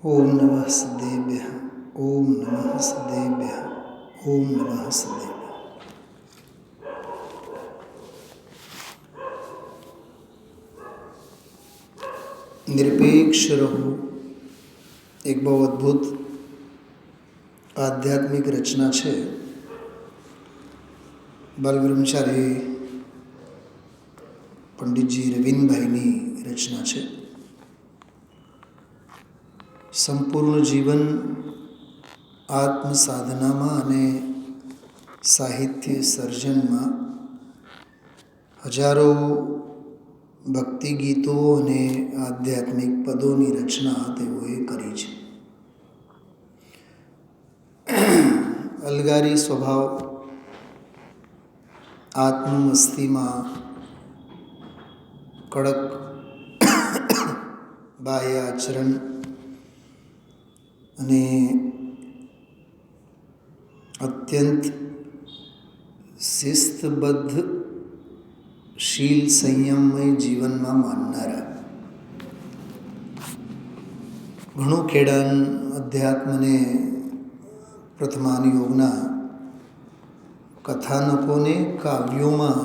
ओम नमः सदेभ्यः। ओम नमः सदेभ्यः। ओम नमः सदेभ्यः। निरपेक्ष रहो एक બહુ અદ્ભુત આધ્યાત્મિક રચના છે. બાલબ્રહ્મચારી પંડિતજી રવિન્દભાઈની રચના છે. સંપૂર્ણ જીવન આત્મ સાધનામાં અને સાહિત્ય સર્જનમાં હજારો ભક્તિ ગીતો અને આધ્યાત્મિક પદોની રચના તેઓએ કરી છે. અલગારી સ્વભાવ, આત્મમસ્તીમાં કડક બાહ્ય આચરણ અને અત્યંત શિસ્તબદ્ધ શીલ સંયમમય જીવનમાં માનનારા, ઘણું ખેડાન અધ્યાત્મને પ્રથમાન યોગના કથાનકોને કાવ્યોમાં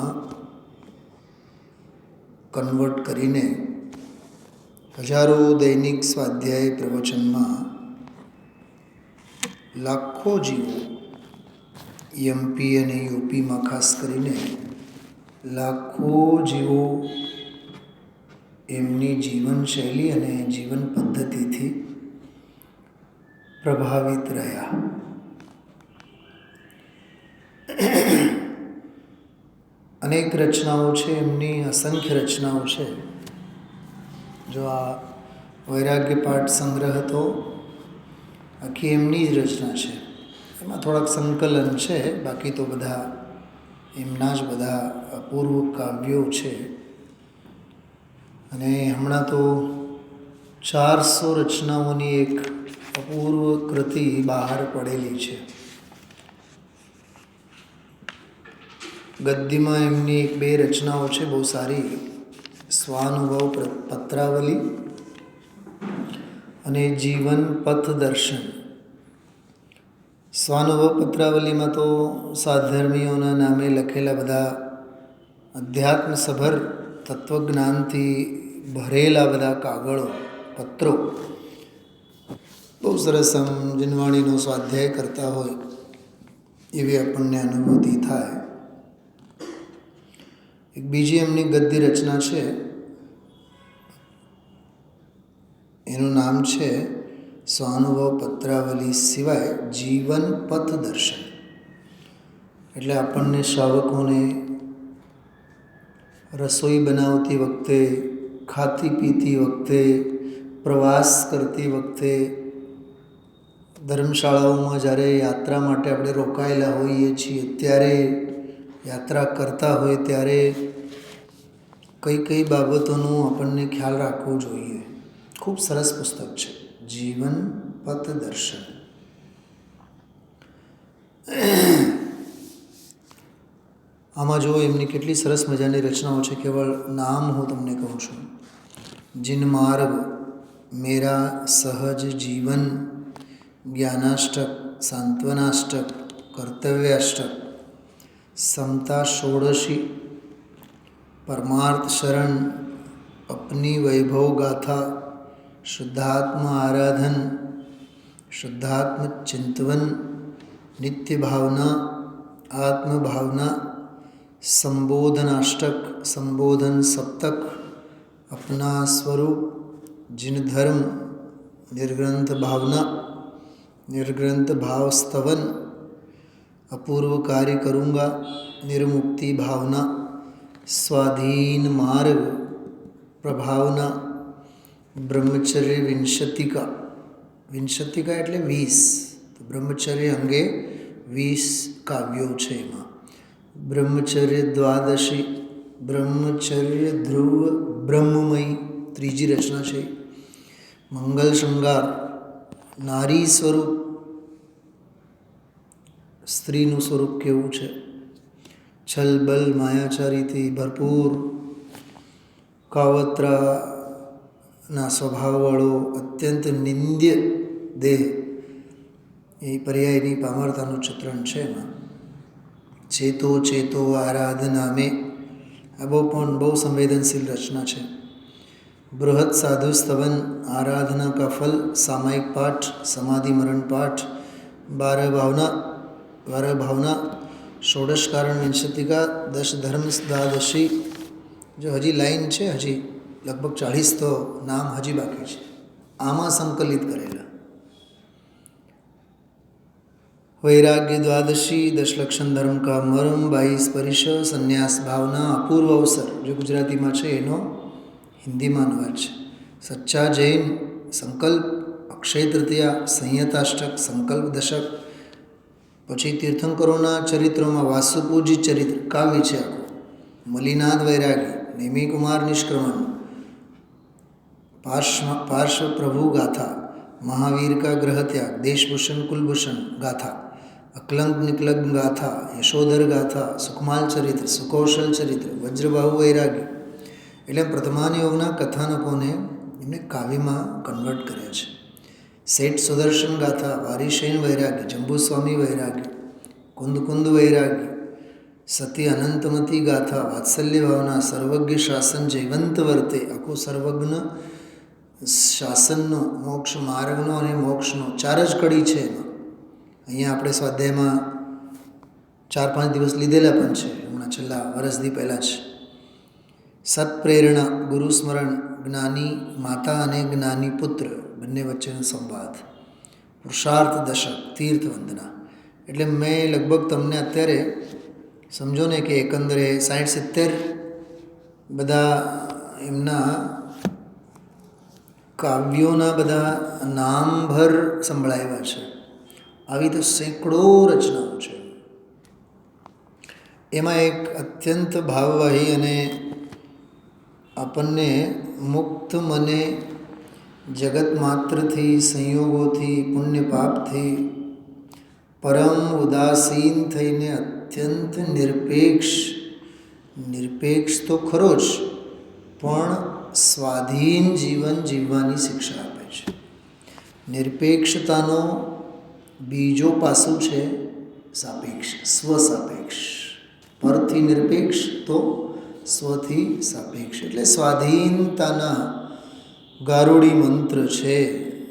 કન્વર્ટ કરીને હજારો દૈનિક સ્વાધ્યાય પ્રવચનમાં લાખો જીવો, એમપી અને યુપીમાં ખાસ કરીને લાખો જીવો એમની જીવનશૈલી અને જીવન પદ્ધતિથી પ્રભાવિત રહ્યા. અનેક રચનાઓ છે, એમની અસંખ્ય રચનાઓ છે. જો આ વૈરાગ્ય પાઠ સંગ્રહ હતો આખી એમની જ રચના છે. એમાં થોડાક સંકલન છે, બાકી તો બધા એમના જ બધા અપૂર્વ કાવ્યો છે. અને હમણાં તો 400 રચનાઓની એક અપૂર્વ કૃતિ બહાર પડેલી છે. ગદ્યમાં એમની એક બે રચનાઓ છે બહુ સારી, સ્વાનુભવ પત્રાવલી અને જીવન પથ દર્શન. સ્વાનુભવ પત્રાવલીમાં તો સાધર્મીઓના નામે લખેલા બધા અધ્યાત્મસભર તત્વજ્ઞાનથી ભરેલા બધા કાગળો, પત્રો, બહુ સરસ આમ જીનવાણીનો સ્વાધ્યાય કરતા હોય એવી આપણને અનુભૂતિ થાય. એક બીજી એમની ગદ્ય રચના છે, એનું નામ છે સ્વાનુભવ પત્રાવલી સિવાય જીવન પથ દર્શન. એટલે આપણને શ્રાવકોને રસોઈ બનાવતી વખતે, ખાતી પીતી વખતે, પ્રવાસ કરતી વખતે, ધર્મશાળાઓમાં જ્યારે યાત્રા માટે આપણે રોકાયેલા હોઈએ છીએ ત્યારે, યાત્રા કરતા હોય ત્યારે કઈ કઈ બાબતોનું આપણને ખ્યાલ રાખવો જોઈએ. ખૂબ સરસ પુસ્તક છે જીવન પથ દર્શન. આમાં જો એમની કેટલી સરસ મજાની રચનાઓ છે. કેવળ નામ હું તમને કહું છું: જીન માર્ગ, મેરા સહજ જીવન, જ્ઞાનાષ્ટક, સાંત્વનાષ્ટક, કર્તવ્યાષ્ટક, સમતા ષોડશી, परमार्थ शरण, अपनी वैभव गाथा, शुद्धात्म आराधन, शुद्धात्म चिंतवन, नित्य भावना, आत्म भावना, संबोधनाष्टक, संबोधन सप्तक, अपना स्वरूप, जिन धर्म, निर्ग्रंथ भावना, निर्ग्रंथ भाव स्तवन, अपूर्व कार्य करूँगा, निर्मुक्ति भावना, स्वाधीन मार्ग, प्रभावना, ब्रह्मचर्य विंशतिका. વિંશતિકા એટલે 20. તો બ્રહ્મચર્ય અંગે 20 કાવ્યો છે. એમાં બ્રહ્મચર્ય દ્વાદશી, બ્રહ્મચર્ય ધ્રુવ બ્રહ્મમય ત્રીજી રચના છે. મંગલ શૃંગાર, નારી સ્વરૂપ, સ્ત્રીનું સ્વરૂપ કેવું છે, છલબલ માયાચારીથી ભરપૂર, કાવતરા ના સ્વભાવવાળો અત્યંત નિંદ્ય દેહ એ પર્યાયની પામરતાનું ચિત્રણ છે એમાં. ચેતો ચેતો આરાધના મેં આ બહુ સંવેદનશીલ રચના છે. બૃહદ સાધુ સ્તવન आराधना का फल सामायिक पाठ समाधि मरण पाठ 12 भावना षोडश कारण विंशतिका 10 धर्म द्वादशी. जो हजी लाइन છે હજી લગભગ 40 તો નામ હજી બાકી છે આમાં સંકલિત કરેલા. वैराग्य द्वादशी 10 लक्षण धर्म का मर्म 22 परिचय संन्यास भावना अपूर्व अवसर जो गुजरातीમાં છે એનો હિન્દીમાં અનુવાદ છે. सच्चा जैन संकल्प अक्षय तृतीया संहिताष्टक संकल्प दशक. પછી તીર્થંકરોના ચરિત્રોમાં વાસુપૂજી ચરિત્ર કાવ્ય છે આખું. મલિનાદ વૈરાગી નેમિકુમાર નિષ્क्रमण पार्श्व प्रभु गाथा महावीर का ग्रह त्याग देशभूषण कुलभूषण गाथा अक्लंक निकलंक गाथा यशोधर गाथा सुकुमाल चरित्र सुकौशल चरित्र वज्रबाहु वैरागी. એટલે પ્રથમાન યોગના કથાનકોને એમને કાવ્યમાં કન્વર્ટ કર્યા છે. શેઠ સુદર્શન ગાથા વારીશૈન વૈરાગી જંબુસ્વામી વૈરાગી કુંદ વૈરાગી સતી અનંતમતી ગાથા વાત્સલ્ય ભાવના સર્વજ્ઞ શાસન જયવંત વર્તે આખું સર્વજ્ઞ શાસનનો મોક્ષ માર્ગનો અને મોક્ષનો 4 જ કડી છે એમાં. અહીંયા આપણે સ્વાધ્યાયમાં 4-5 દિવસ લીધેલા પણ છે હમણાં છેલ્લા વર્ષથી પહેલાં જ. સત્પ્રેરણા ગુરુ સ્મરણ જ્ઞાની માતા અને જ્ઞાની પુત્ર બંને વચ્ચેનો સંવાદ. પુરુષાર્થ દશક તીર્થ વંદના. એટલે મેં લગભગ તમને અત્યારે સમજો ને કે એકંદરે 60-70 બધા એમના કાવ્યોના બધા નામભર સંભળાવ્યા છે. આવી તો સેંકડો રચનાઓ છે. એમાં એક અત્યંત ભાવવાહી અને આપણને મુક્ત મને જગત માત્રથી સંયોગોથી પુણ્ય પાપથી પરમ ઉદાસીન થઈને અત્યંત નિરપેક્ષ તો ખરો જ પણ સ્વાધીન જીવન જીવવાની શિક્ષા આપે છે. નિરપેક્ષતાનો બીજો પાસું છે સાપેક્ષ સ્વસાપેક્ષ. પરથી નિરપેક્ષ તો સ્વથી સાપેક્ષ. એટલે સ્વાધીનતાના ગારુડી મંત્ર છે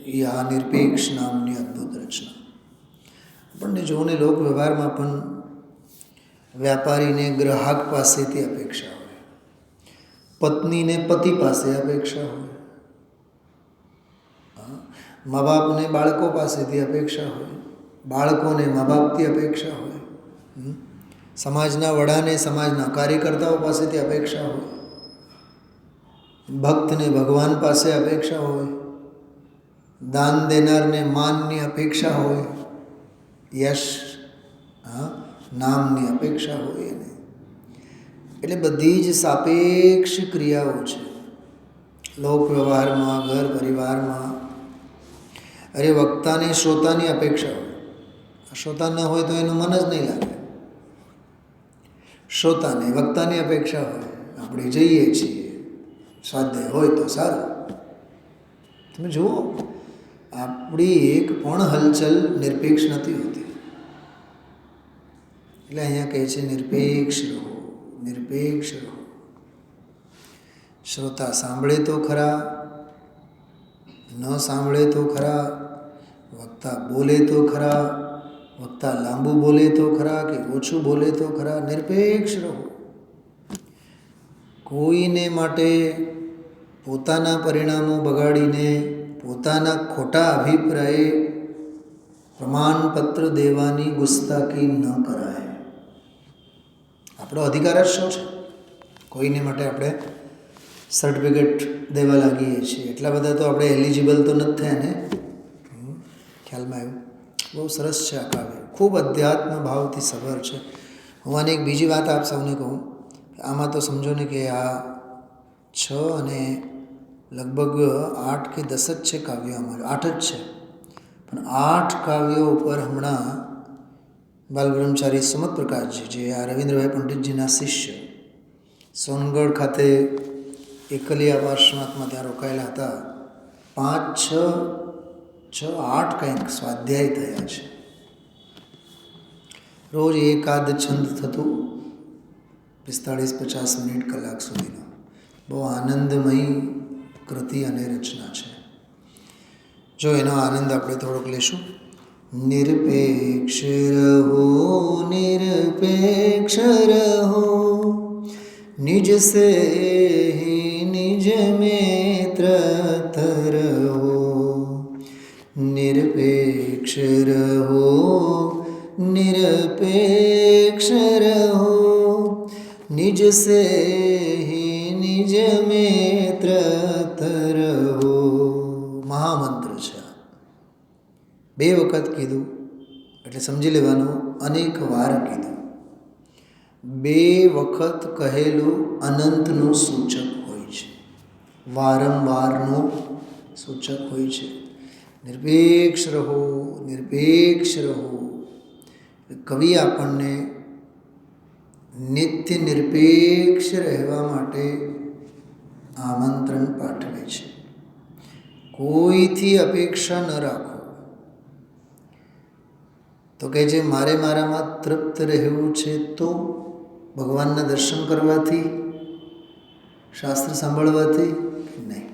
એ આ નિરપેક્ષ નામની અદ્ભુત રચના. આપણને જોને લોક વ્યવહારમાં પણ વ્યાપારીને ગ્રાહક પાસેથી અપેક્ષા હોય, પત્નીને પતિ પાસે અપેક્ષા હોય, મા બાપને બાળકો પાસેથી અપેક્ષા હોય, બાળકોને મા બાપથી અપેક્ષા હોય, સમાજના વડાને સમાજના કાર્યકર્તાઓ પાસેથી અપેક્ષા હોય, ભક્તને ભગવાન પાસે અપેક્ષા હોય, દાન દેનારને માનની અપેક્ષા હોય, યશ નામની અપેક્ષા હોય એને. એટલે બધી જ સાપેક્ષ ક્રિયાઓ છે લોક વ્યવહારમાં, ઘર પરિવારમાં. અરે વક્તાને શ્રોતાની અપેક્ષા હોય, શ્રોતા ન હોય તો એનું મન જ નહીં લાગે. શ્રોતાને વક્તાની અપેક્ષા હોય. આપણે જઈએ છીએ, સ્વાધ્યાય હોય તો સારું. તમે જુઓ આપણી એક પણ હલચલ નિરપેક્ષ નથી હોતી. એટલે અહીંયા કહે છે નિરપેક્ષ રહો, નિરપેક્ષ રહો. શ્રોતા સાંભળે તો ખરા, ન સાંભળે તો ખરા, વક્તા બોલે તો ખરા, વક્તા લાંબુ બોલે તો ખરા કે ઓછું બોલે તો ખરા, નિરપેક્ષ રહો. કોઈને માટે પોતાના પરિણામો બગાડીને પોતાના ખોટા અભિપ્રાયે પ્રમાણપત્ર દેવાની ગુસ્તાકી ન કરાય. આપણો અધિકાર જ શું છે? કોઈને માટે આપણે સર્ટિફિકેટ દેવા લાગીએ છીએ. એટલા બધા તો આપણે એલિજિબલ તો નથી થયા ને. ખ્યાલમાં આવ્યું? બહુ સરસ છે આ કાવ્ય, ખૂબ અધ્યાત્મ ભાવથી સભર છે. હું આને એક બીજી વાત આપ સૌને કહું. આમાં તો સમજો ને કે આ 6 અને લગભગ 8 કે 10 જ છે કાવ્યો. અમારે 8 જ છે, પણ 8 કાવ્યો ઉપર હમણાં બાલબ્રહ્મચારી સુમત પ્રકાશજી, જે આ રવિન્દ્રભાઈ પંડિતજીના શિષ્ય, સોનગઢ ખાતે એકલિયા પાર્શ્વનાથમાં ત્યાં રોકાયેલા હતા, 5, 6, 8 કંઈક સ્વાધ્યાય થયા છે. રોજ એકાદ છંદ થતું 45-50 મિનિટ કલાક સુધીનો. બહુ આનંદમય કૃતિ અને રચના છે. જો એનો આનંદ આપણે થોડોક લેશું. નિરપેક્ષ રહો, નિરપેક્ષ રહો, નિજ સે નિજ में तृप्त रहो. निरपेक्ष रहो, निरपेक्ष रहो, निज से निज में तृप्त रहो. મહામંત્ર છે. 2 વખત કીધું એટલે સમજી લેવાનું, અનેક વાર કીધું. 2 વખત કહેલું અનંતનું સૂચક હોય છે, વારંવારનું સૂચક હોય છે. નિરપેક્ષ રહો, નિરપેક્ષ રહો. કવિ આપણને નિત્ય નિરપેક્ષ રહેવા માટે આમંત્રણ પાઠવે છે. કોઈથી અપેક્ષા ન રાખો. તો કહે છે મારે મારામાં તૃપ્ત રહેવું છે તો ભગવાનના દર્શન કરવાથી, શાસ્ત્ર સાંભળવાથી નહીં.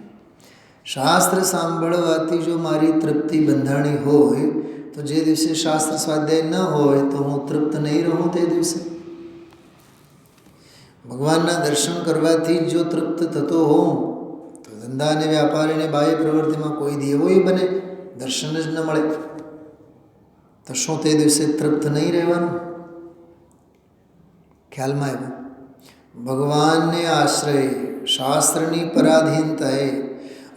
શાસ્ત્ર સાંભળવાથી જો મારી તૃપ્તિ બંધાણી હોય તો જે દિવસે શાસ્ત્ર સ્વાધ્યાય ન હોય તો હું તૃપ્ત નહીં રહું. તે દિવસે ભગવાનના દર્શન કરવાથી જો તૃપ્ત થતો હોઉં તો ધંધા અને વ્યાપાર અને બાહ્ય પ્રવૃત્તિમાં કોઈ દેવોય બને, દર્શન જ ન મળે તો શું તે દિવસે તૃપ્ત નહીં રહેવાનું? ખ્યાલમાં આવ્યું? ભગવાનને આશ્રય, શાસ્ત્રની પરાધીનતાએ,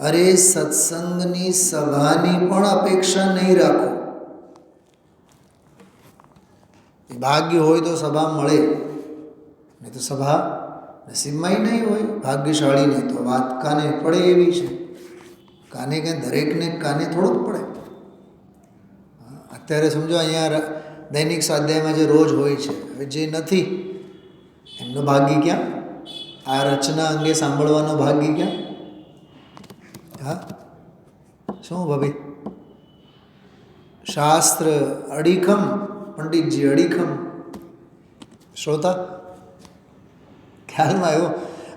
અરે સત્સંગની સભાની પણ અપેક્ષા નહીં રાખો. ભાગ્ય હોય તો સભા મળે, નહીં તો સભા નસીબમાંય નહીં હોય. ભાગ્યશાળીને તો વાત કાને પડે એવી છે. કાને કે દરેકને કાને થોડુંક પડે. અત્યારે સમજો અહીંયા દૈનિક સ્વાધ્યાયમાં જે રોજ હોય છે, હવે જે નથી એમનો ભાગ્ય ક્યાં? આ રચના અંગે સાંભળવાનો ભાગ્ય ક્યાં? હા, શું ભાભી? શાસ્ત્ર અડીખમ, પંડિતજી અડીખમ, શ્રોતા ખ્યાલમાં આવ્યો?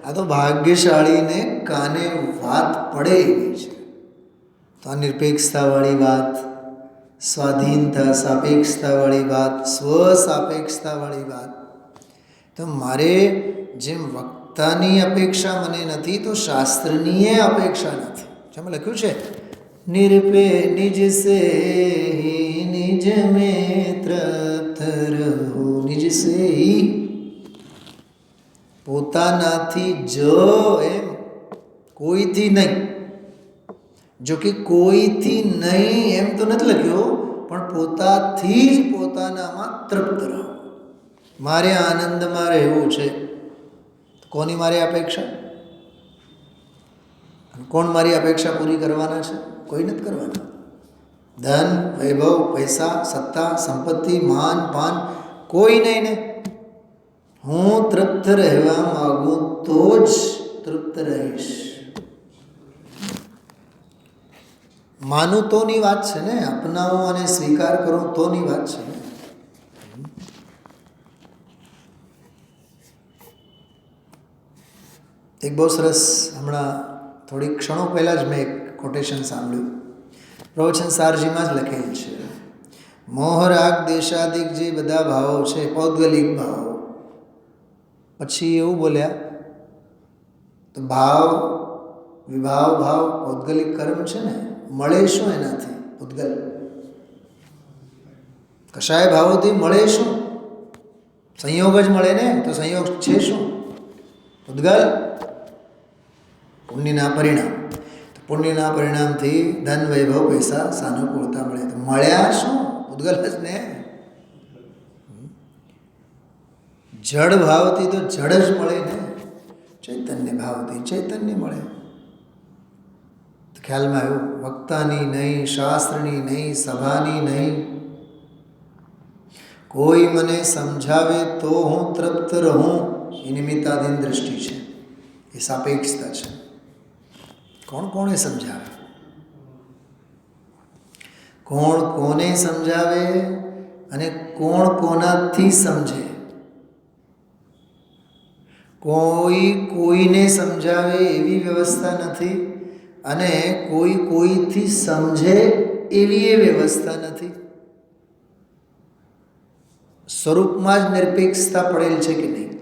આ તો ભાગ્યશાળીને કાને વાત પડે એવી છે. તો આ નિરપેક્ષતાવાળી વાત, સ્વાધીનતા સાપેક્ષતાવાળી વાત, સ્વસાપેક્ષતાવાળી વાત. તો મારે જેમ વક્તાની અપેક્ષા મને નથી તો શાસ્ત્રની અપેક્ષા નથી. જેમાં લખ્યું છે નિરપે નિજ સે નિજ में तृप्त रहो. નિજ સે પોતાનાથી જ, એમ કોઈથી નહીં. જો કે કોઈથી નહીં એમ તો નથી લખ્યો, પણ પોતાથી જ પોતાનામાં તૃપ્ત રહો. મારે આનંદમાં રહેવું છે. કોની મારી અપેક્ષા? કોણ મારી અપેક્ષા પૂરી કરવાના છે? કોઈ નથી કરવાના. ધન, વૈભવ, પૈસા, સત્તા, સંપત્તિ, માન, પાન કોઈ નહીં ને. હું તૃપ્ત રહેવા માગું તો જ તૃપ્ત રહીશ. માનું તોની વાત છે ને, અપનાવો અને સ્વીકાર કરો તોની વાત છે ને. એક બહુ સરસ, હમણાં થોડીક ક્ષણો પહેલાં જ મેં એક કોટેશન સાંભળ્યું. પ્રવચન સારજીમાં જ લખેલ છે. મોહરાગ દેશાદિક જે બધા ભાવો છે, પૌદ્ગલિક ભાવો. પછી એવું બોલ્યા તો ભાવ, વિભાવ ભાવ, પૌદ્ગલિક કર્મ છે ને, મળે શું એનાથી? પૂતગલ. કશાય ભાવોથી મળે શું? સંયોગ જ મળે ને. તો સંયોગ છે શું? પૂતગલ. પુણ્યના પરિણામ. તો પુણ્યના પરિણામથી ધન, વૈભવ, પૈસા, સાનુકૂળતા મળે. તો મળ્યા શું? પૂતગલ જ ને. જડ ભાવથી તો જડ જ મળે ને. ચૈતન્ય ભાવથી ચૈતન્ય મળે. ખ્યાલમાં આવ્યું? વક્તાની નહીં, શાસ્ત્રની નહીં, સભાની નહીં. કોઈ મને સમજાવે તો હું તૃપ્ત રહું, એ નિમિત્તાધીન દૃષ્ટિ છે, એ સાપેક્ષતા છે. કોણ કોણે સમજાવે? કોણ કોને સમજાવે અને કોણ કોનાથી સમજે. કોઈ કોઈને સમજાવે એવી વ્યવસ્થા નથી અને કોઈ કોઈથી સમજે એવી એ વ્યવસ્થા નથી. સ્વરૂપમાં જ નિરપેક્ષતા પડેલ છે કે નહીં?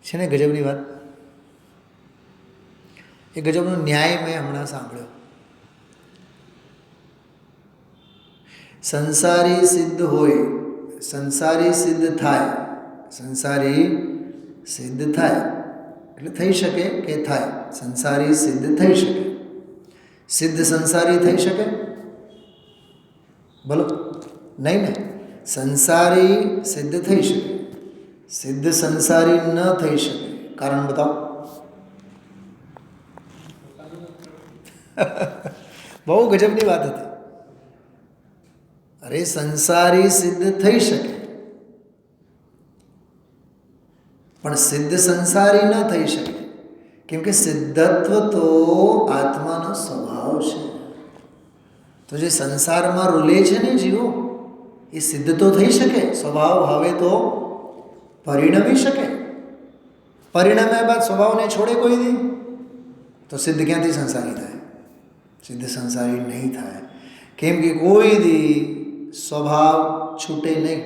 છે ને ગજબની વાત. એ ગજબનો ન્યાય મેં હમણાં સાંભળ્યો. સંસારી સિદ્ધ હોય, સંસારી સિદ્ધ થાય, સંસારી સિદ્ધ થાય એટલે થઈ શકે કે થાય, સંસારી સિદ્ધ થઈ શકે. સિદ્ધ સંસારી થઈ શકે? બોલો, નહીં ને. સંસારી સિદ્ધ થઈ શકે, સિદ્ધ સંસારી ન થઈ શકે. કારણ બતાવો. બહુ ગજબની વાત હતી. અરે સંસારી સિદ્ધ થઈ શકે પણ સિદ્ધ સંસારી ન થઈ શકે. કેમ કે સિદ્ધત્વ તો આત્માનો સ્વભાવ છે. તો જે સંસારમાં રૂલે છે ને જીવો, એ સિદ્ધ તો થઈ શકે. સ્વભાવ હવે તો પરિણમી શકે. પરિણમ્યા બાદ સ્વભાવને છોડે કોઈ દી તો સિદ્ધ ક્યાંથી સંસારી થાય? સિદ્ધ સંસારી નહીં થાય. કેમ કે કોઈ દી સ્વભાવ છૂટે નહીં,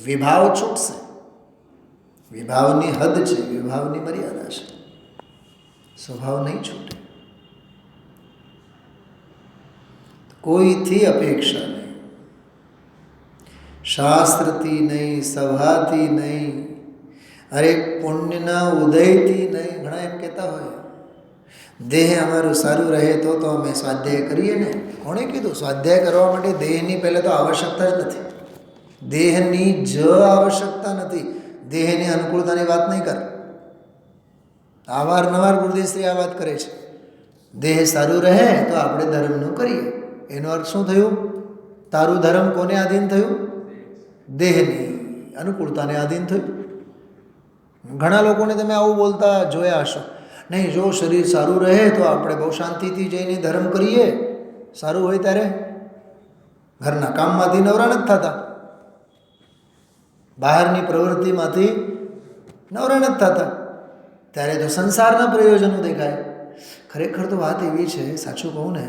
વિભાવ છૂટશે. વિભાવની હદ છે, વિભાવની મર્યાદા છે. સ્વભાવ નહીં છૂટે. કોઈથી અપેક્ષા નહીં, શાસ્ત્રથી નહીં, સભાથી નહીં, અરે પુણ્યના ઉદયથી નહીં. ઘણા એમ કહેતા હોય દેહ અમારું સારું રહે તો અમે સ્વાધ્યાય કરીએ ને. કોણે કીધું? સ્વાધ્યાય કરવા માટે દેહની પહેલાં તો આવશ્યકતા જ નથી. દેહની જ આવશ્યકતા નથી. દેહની અનુકૂળતાની વાત નહીં કર. અવારનવાર ગુરુદેવશ્રી આ વાત કરે છે. દેહ સારું રહે તો આપણે ધર્મનું કરીએ. એનો અર્થ શું થયું? તારું ધર્મ કોને આધીન થયું? દેહની અનુકૂળતાને આધીન થયું. ઘણા લોકોને તમે આવું બોલતા જોયા હશો. નહીં, જો શરીર સારું રહે તો આપણે બહુ શાંતિથી જઈને ધર્મ કરીએ. સારું હોય ત્યારે ઘરના કામમાંથી નવરા નથી થતા, બહારની પ્રવૃત્તિમાંથી નવરા નથી થતા, ત્યારે તો સંસારના પ્રયોજનો દેખાય. ખરેખર તો વાત એવી છે, સાચું કહું ને,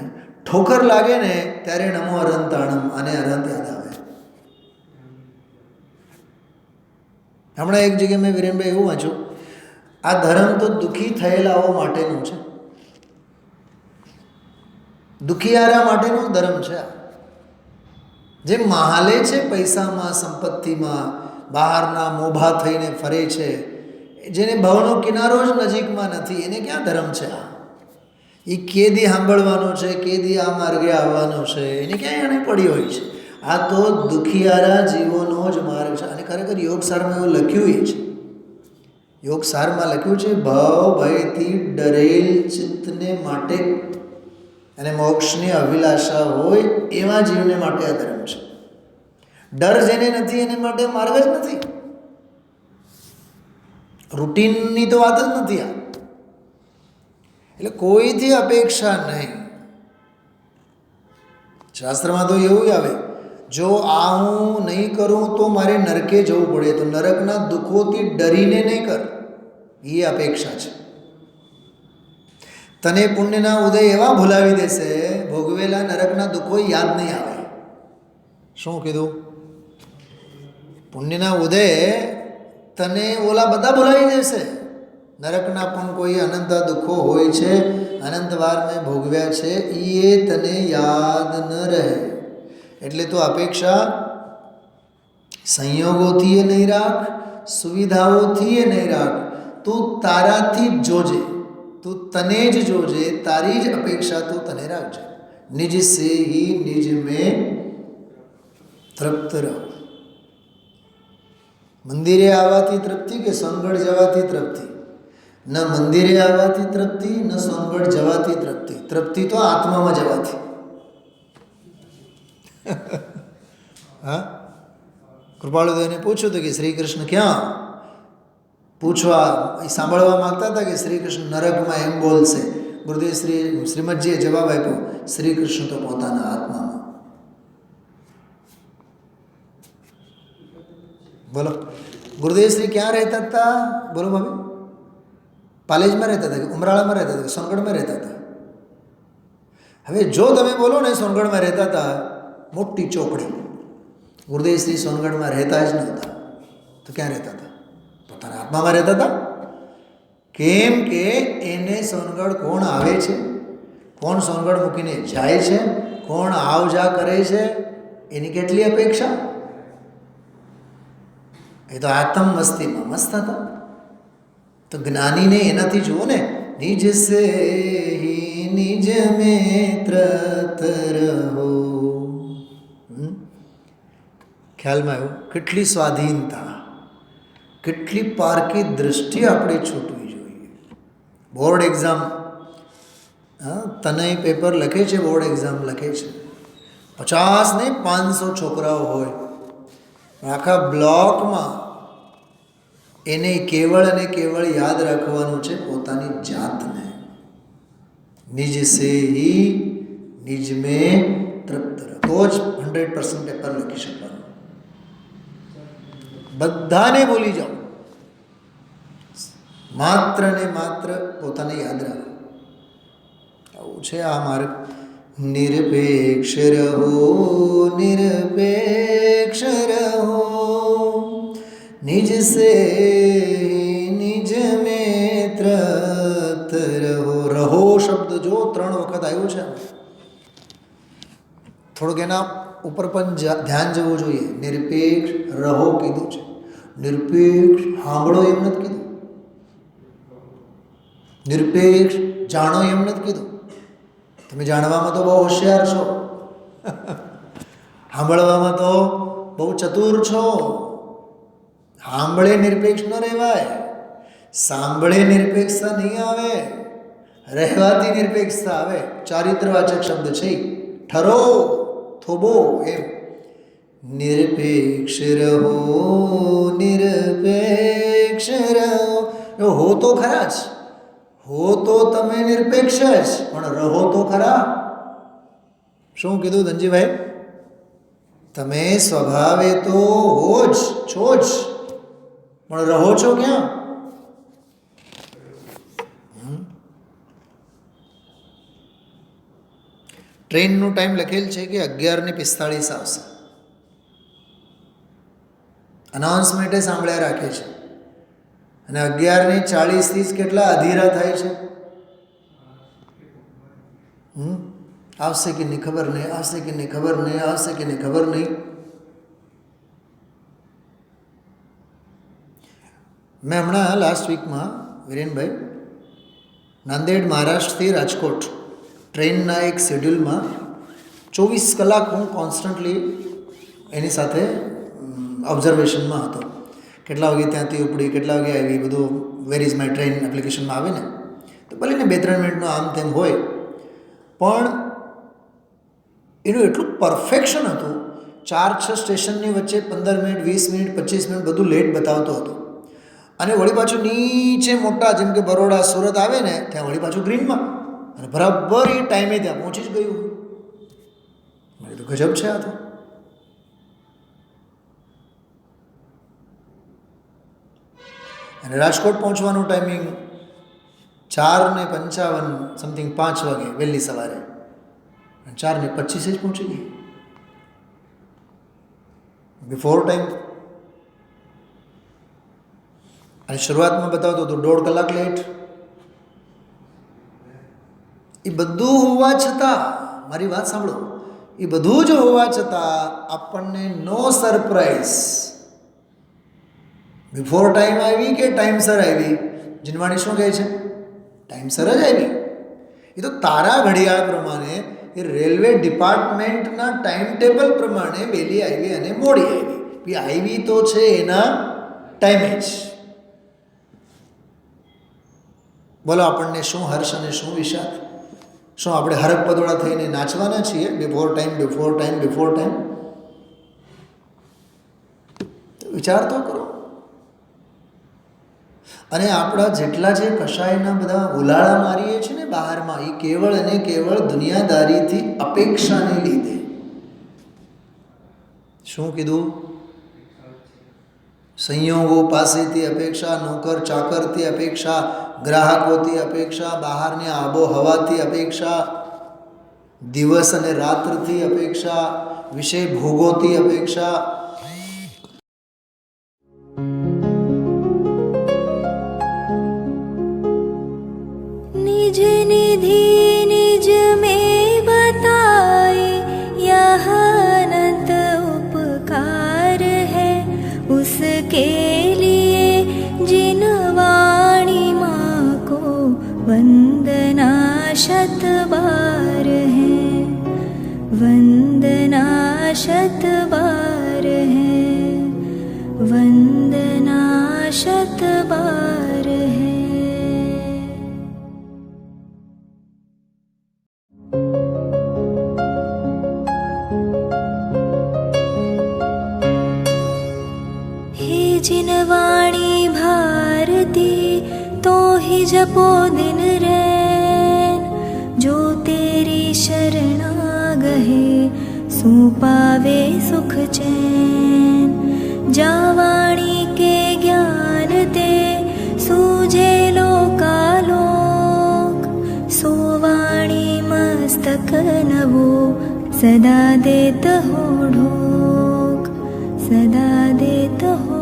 ઠોકર લાગે ને ત્યારે નમો અરંતાણમ અને અરંત યાદ આવે. હમણાં એક જગ્યાએ મેં વિરેનભાઈ એવું વાંચ્યું, આ ધર્મ તો દુઃખી થયેલાઓ માટેનું છે, દુખિયારા માટેનો ધર્મ છે. જે મહાલે છે પૈસામાં, સંપત્તિમાં, બહારના મોભા થઈને ફરે છે, જેને ભવનો કિનારો જ નજીકમાં નથી, એને ક્યાં ધર્મ છે? એ કેદી સાંભળવાનો છે, કેદી આ માર્ગે આવવાનો છે, એને ક્યાં એને પડી હોય છે. આ તો દુખિયારા જીવોનો જ માર્ગ છે. અને ખરેખર યોગસારમાં એવું લખ્યું છે, યોગસારમાં લખ્યું છે, ભવ ભયથી ડરેલ ચિત્તને માટે અને મોક્ષની અભિલાષા હોય એવા જીવને માટે આ ધર્મ છે. ડર જેને નથી એને માટે માર્ગ જ નથી. રૂટીનની તો વાત જ નથી આ. એટલે કોઈથી અપેક્ષા નહીં. શાસ્ત્રમાં તો એવું આવે, જો આ હું નહીં કરું તો મારે નરકે જવું પડે, તો નરકના દુઃખોથી ડરીને નહીં કર. એ અપેક્ષા છે. તને પુણ્યના ઉદય એવા ભૂલાવી દેશે, ભોગવેલા નરકના દુઃખો યાદ નહીં આવે. શું કીધું? પુણ્યના ઉદય તને ઓલા બધા ભૂલાવી દેશે. નરકના પણ કોઈ અનંત દુઃખો હોય છે, અનંત વાર મેં ભોગવ્યા છે, એ તને યાદ ન રહે. એટલે તો અપેક્ષા સંયોગોથી એ નહીં રાખ, સુવિધાઓથી એ નહીં રાખ. તું તારાથી જ જોજે, તું તને જ જોજે, તારી જ અપેક્ષા તું તને રાખજે. નિજ સે હી નિજ મેં તૃપ્ત રહો. મંદિરે આવવાથી તૃપ્તિ કે સોનગઢ જવાથી તૃપ્તિ? ન મંદિરે આવવાથી તૃપ્તિ, ન સોનગઢ જવાથી તૃપ્તિ. તૃપ્તિ તો આત્મામાં જવાથી. હા, કૃપાળુદેવને પૂછ્યું હતું કે શ્રી કૃષ્ણ ક્યાં? પૂછવા સાંભળવા માંગતા હતા કે શ્રી કૃષ્ણ નરકમાં એમ બોલશે, ગુરુદેવ શ્રીમદજીએ જવાબ આપ્યો, શ્રી કૃષ્ણ તો પોતાના આત્મામાં. બોલો, ગુરુદેવ શ્રી ક્યાં રહેતા હતા? બોલો ભાભી. પાલેજમાં રહેતા હતા કે ઉમરાળામાં રહેતા હતા કે સોનગઢમાં રહેતા હતા? હવે જો તમે બોલો ને સોનગઢમાં રહેતા હતા, મોટી ચોકડી. ગુરુદેવ શ્રી સોનગઢમાં રહેતા જ નહોતા, તો ક્યાં રહેતા હતા? પોતાના આત્મામાં રહેતા હતા. કેમ કે એને સોનગઢ કોણ આવે છે, કોણ સોનગઢ મૂકીને જાય છે, કોણ આવ જા કરે છે, એની કેટલી અપેક્ષા? એ તો આત્મ મસ્તીમાં મસ્ત હતા. તો જ્ઞાનીને એનાથી જુઓ ને, નિજ સે હી નિજ में તૃપ્ત રહો. ખ્યાલમાં આવ્યું? કેટલી સ્વાધીનતા, કેટલી પારકી દૃષ્ટિ આપણે છૂટવી જોઈએ. બોર્ડ એક્ઝામ, તનય પેપર લખે છે, બોર્ડ એક્ઝામ લખે છે, 50 ને 500 છોકરાઓ હોય, આખા બ્લોકમાં એને કેવળ અને કેવળ યાદ રાખવાનું છે પોતાની જાતને. નિજ સે હી નિજ में તૃપ્ત રહો, તો જ 100% પેપર લખી શકવાનું. બધાને ભૂલી જાઓ, માત્ર ને માત્ર પોતાને યાદ રાખો. આવું છે આ માર્ગ. નિરપેક્ષ રહો, નિરપેક્ષ રહો, નિજ સે નિજ में તૃપ્ત રહો. રહો શબ્દ જો 3 વખત આવ્યો છે. થોડુંક એના ઉપર પણ ધ્યાન જવું જોઈએ. નિરપેક્ષ રહો કીધું છે, નિરપેક્ષ સાંભળો એમ નથી કીધું, નિરપેક્ષ જાણો એમ નથી કીધું. તમે જાણવામાં તો બહુ હોશિયાર છો, સાંભળવામાં તો બહુ ચતુર છો. સાંભળે નિરપેક્ષ ન રહેવાય, સાંભળે નિરપેક્ષતા નહીં આવે, રહેવાથી નિરપેક્ષતા આવે. ચારિત્રવાચક શબ્દ છે, ઠરો થોબો એમ. નિરપેક્ષ રહો, નિરપેક્ષ રહો. હો તો ખરા જ, હો તો તમે નિરપેક્ષ જ, પણ રહો તો ખરા. શું કીધું ધનજીભાઈ? તમે સ્વભાવે તો હો જ છો જ, પણ રહો છો ક્યાં? ટ્રેનનો ટાઈમ લખેલ છે કે 11:45 આવશે. અનાઉન્સમેન્ટે સાંભળ્યા રાખે છે, અને 11:40 જ કેટલા અધીરા થાય છે. આવશે કે નહીં ખબર નહીં, આવશે કે નહીં ખબર નહીં, આવશે કે નહીં ખબર નહીં. મેં હમણાં લાસ્ટ વીકમાં વિરેનભાઈ નાંદેડ મહારાષ્ટ્રથી રાજકોટ ટ્રેનના એક શેડ્યુલમાં 24 કલાક હું કોન્સ્ટન્ટલી એની સાથે ઓબ્ઝર્વેશનમાં હતો. કેટલા વાગે ત્યાંથી ઉપડી, કેટલા વાગે આવી, બધું વેર ઇઝ માય ટ્રેન એપ્લિકેશનમાં આવે ને, તો ભલે ને 2-3 મિનિટનું આમ તેમ હોય, પણ એનું એટલું પરફેક્શન હતું. 4-6 સ્ટેશનની વચ્ચે 15 મિનિટ, 20 મિનિટ, 25 મિનિટ બધું લેટ બતાવતો હતો. અને વળી પાછું નીચે મોટા જેમ કે બરોડા, સુરત આવે ને, ત્યાં વળી પાછું ગ્રીનમાં, અને બરાબર એ ટાઈમે ત્યાં પહોંચી જ ગયું. મેં કીધું ગજબ છે આ તો. અને રાજકોટ પહોંચવાનું ટાઈમિંગ 4:55 સમથિંગ, 5 વાગે વહેલી સવારે, 4:25 જ પહોંચી ગઈ, બિફોર ટાઈમ. અને શરૂઆતમાં બતાવતો તો 1.5 કલાક લેટ. એ બધું હોવા છતાં, મારી વાત સાંભળો, એ બધું જ હોવા છતાં આપણને નો સરપ્રાઈઝ. બિફોર ટાઈમ આવી કે ટાઈમસર આવી? જીનવાણી શું કહે છે? ટાઈમસર જ આવી. એ તો તારા ઘડિયાળ પ્રમાણે, એ રેલવે ડિપાર્ટમેન્ટના ટાઈમ ટેબલ પ્રમાણે વહેલી આવી અને મોડી આવી. આવી તો છે એના ટાઈમે જ. બોલો, આપણને શું હર્ષ અને શું વિષાદ? શું આપણે હરક પદોળા થઈને નાચવાના છીએ? Before time, before time, before time. વિચાર તો કરો. અને આપણા જેટલા જે કશાયના બધા ઉલાળા મારીએ છીએ ને બહારમાં, એ કેવળ અને કેવળ દુનિયાદારીથી અપેક્ષાને લીધે. શું કીધું? સંયોગો પાસેથી અપેક્ષા, નોકર ચાકરથી અપેક્ષા, ગ્રાહકોથી અપેક્ષા, બહારની આબોહવાથી અપેક્ષા, દિવસ અને રાત્રથી અપેક્ષા, વિષય ભોગોથી અપેક્ષા. निज निधि निज में बताए यह अनंत उपकार है, उसके लिए जिन वाणी माँ को वंदना शत बार है, वंदना शत बार है, वंदना शत बार है. जिन वाणी भारती तो ही जपो दिन रैन, जो तेरी शरणा गहे सो पावे सुख चैन. जा वाणी के ज्ञान ते सूझे लोकालोक, सो वाणी मस्तक नवो सदा देत हो ढोक, सदा देत हो